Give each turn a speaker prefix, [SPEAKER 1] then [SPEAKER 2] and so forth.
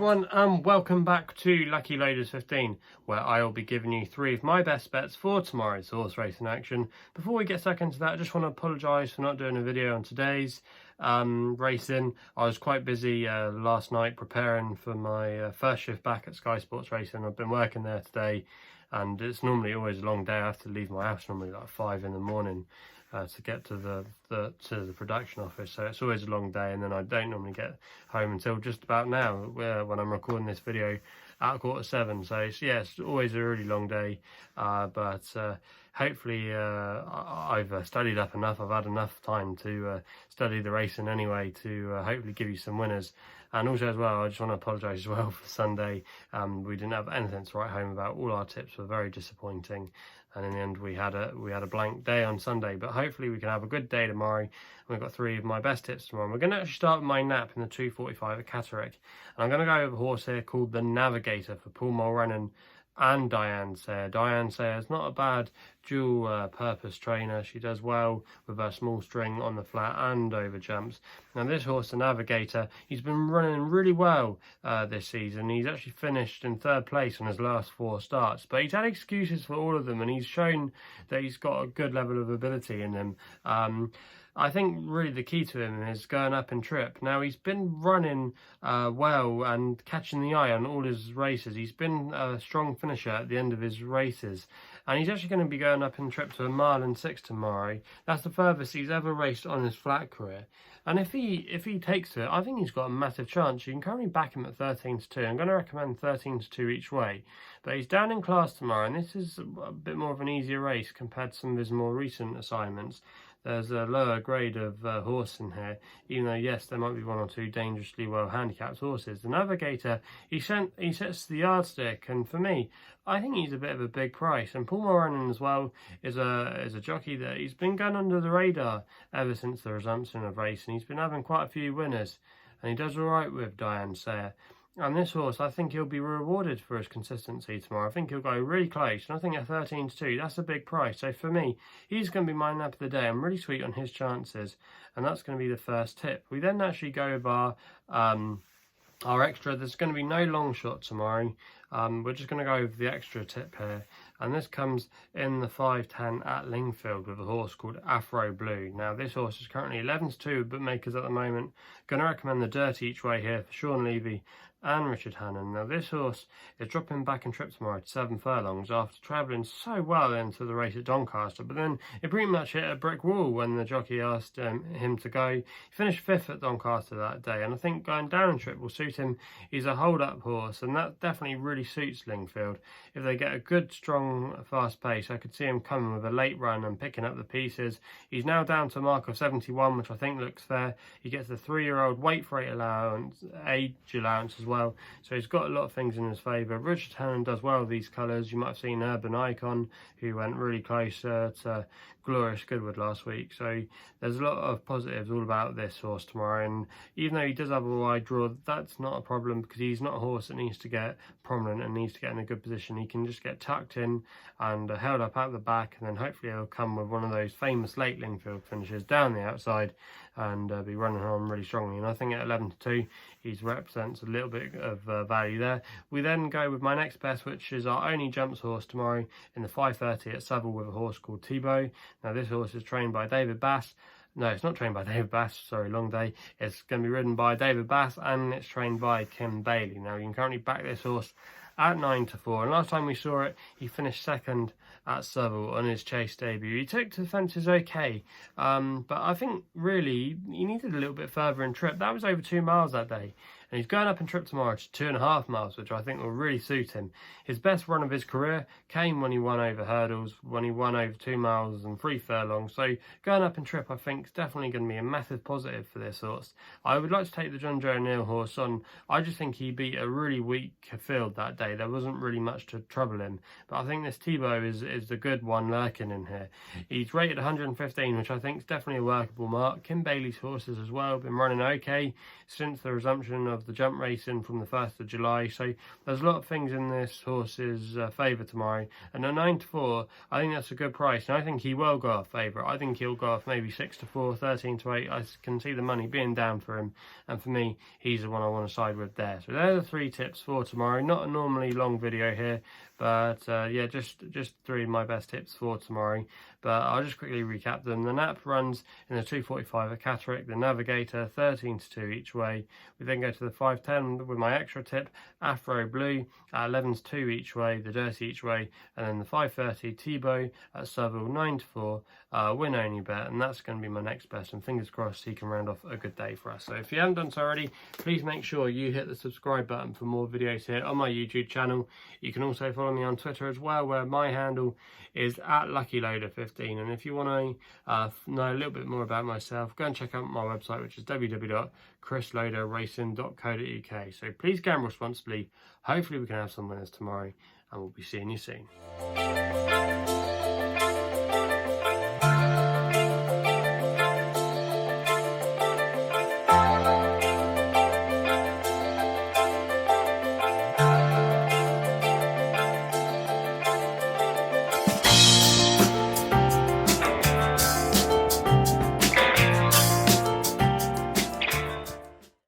[SPEAKER 1] everyone, and welcome back to Lucky Loaders 15, where I will be giving you 3 of my best bets for tomorrow's horse racing action. Before we get stuck into that, I just want to apologise for not doing a video on today's racing. I was quite busy last night preparing for my first shift back at Sky Sports Racing. I've been working there today, and it's normally always a long day. I have to leave my house normally like 5 in the morning to get to the production office, so it's always a long day, and then I don't normally get home until just about now when I'm recording this video at 7:15. So it's always a really long day, but hopefully I've studied up enough. I've had enough time to study the racing anyway to hopefully give you some winners. And also as well, I just want to apologise as well for Sunday. We didn't have anything to write home about. All our tips were very disappointing, and in the end we had a blank day on Sunday. But hopefully we can have a good day tomorrow. We've got 3 of my best tips tomorrow. We're going to actually start with my nap in the 2:45 at Catterick, and I'm going to go with a horse here called the Navigator for Paul Mulrennan and Diane Sayer. Diane Sayer is not a bad dual purpose trainer. She does well with her small string on the flat and over jumps. Now this horse, the Navigator, he's been running really well this season. He's actually finished in 3rd place on his last 4 starts, but he's had excuses for all of them, and he's shown that he's got a good level of ability in him. I think really the key to him is going up in trip. Now he's been running well and catching the eye on all his races. He's been a strong finisher at the end of his races, and he's actually going to be going up in trip to 1 mile and 6 tomorrow. That's the furthest he's ever raced on his flat career, and if he takes it, I think he's got a massive chance. You can currently back him at 13-2. I'm going to recommend 13-2 each way, but he's down in class tomorrow, and this is a bit more of an easier race compared to some of his more recent assignments. There's a lower grade of horse in here, even though, yes, there might be 1 or 2 dangerously well handicapped horses. The Navigator, he sets the yardstick, and for me, I think he's a bit of a big price. And Paul Mulrennan as well is a jockey that he's been going under the radar ever since the resumption of racing. He's been having quite a few winners, and he does all right with Diane Sayer. And this horse, I think he'll be rewarded for his consistency tomorrow. I think he'll go really close. And I think at 13-2, that's a big price. So for me, he's going to be my nap of the day. I'm really sweet on his chances. And that's going to be the first tip. We then actually go with our extra. There's going to be no Longshot tomorrow. We're just going to go with the extra tip here. And this comes in the 5:10 at Lingfield with a horse called Afro Blue. Now this horse is currently 11-2 with bookmakers at the moment. Going to recommend the Dirty each way here for Sean Levy and Richard Hannon. Now this horse is dropping back in trip tomorrow to 7 furlongs after travelling so well into the race at Doncaster, but then it pretty much hit a brick wall when the jockey asked him to go. He finished 5th at Doncaster that day, and I think going down in trip will suit him. He's a hold-up horse, and that definitely really suits Lingfield. If they get a good, strong, fast pace, I could see him coming with a late run and picking up the pieces. He's now down to a mark of 71, which I think looks fair. He gets the 3-year-old weight for age allowance as well, so he's got a lot of things in his favour. Richard Hannon does well with these colours. You might have seen Urban Icon, who went really close to Glorious Goodwood last week. So there's a lot of positives all about this horse tomorrow, and even though he does have a wide draw, that's not a problem because he's not a horse that needs to get prominent and needs to get in a good position. He can just get tucked in and held up at the back, and then hopefully he'll come with one of those famous late Lingfield finishes down the outside and be running on really strongly. And I think at 11-2 he represents a little bit of value there. We then go with my next best, which is our only jumps horse tomorrow in the 5:30 at Southwell with a horse called Thibault. Now this horse is trained by David Bass. No, it's not trained by David Bass, sorry, long day. It's going to be ridden by David Bass, and it's trained by Kim Bailey. Now you can currently back this horse at 9-4, and last time we saw it, he finished 2nd at Southwell on his chase debut. He took to the fences okay, but I think really he needed a little bit further in trip. That was over 2 miles that day, and he's going up in trip tomorrow to 2.5 miles, which I think will really suit him. His best run of his career came when he won over hurdles, when he won over 2 miles and 3 furlongs. So going up in trip, I think, is definitely going to be a massive positive for this horse. I would like to take the John Joe O'Neill horse on. I just think he beat a really weak field that day. There wasn't really much to trouble him, but I think this Thibault is the good one lurking in here. He's rated 115, which I think is definitely a workable mark. Kim Bailey's horses as well have been running okay since the resumption of the jump racing from the 1st of July. So there's a lot of things in this horse's favour tomorrow. And at 9-4, I think that's a good price. And I think he will go off favourite. I think he'll go off maybe 6-4, 13-8. I can see the money being down for him. And for me, he's the one I want to side with there. So there are the 3 tips for tomorrow. Not a normally long video here, but yeah, just 3 of my best tips for tomorrow. But I'll just quickly recap them. The Nap runs in the 2:45 at Catterick. The Navigator 13-2 each way. We then go to the 5:10 with my extra tip, Afro Blue at 11-2 each way, the Dirty each way, and then the 5:30 Thibault at Southwell 9-4 win only bet, and that's going to be my next best. And fingers crossed he can round off a good day for us. So if you haven't done so already, please make sure you hit the subscribe button for more videos here on my YouTube channel. You can also follow me on Twitter as well, where my handle is at LuckyLoader15. And if you want to know a little bit more about myself, go and check out my website, which is www.chrisloaderracing.co.uk. So please gamble responsibly. Hopefully we can have some winners tomorrow, and we'll be seeing you soon.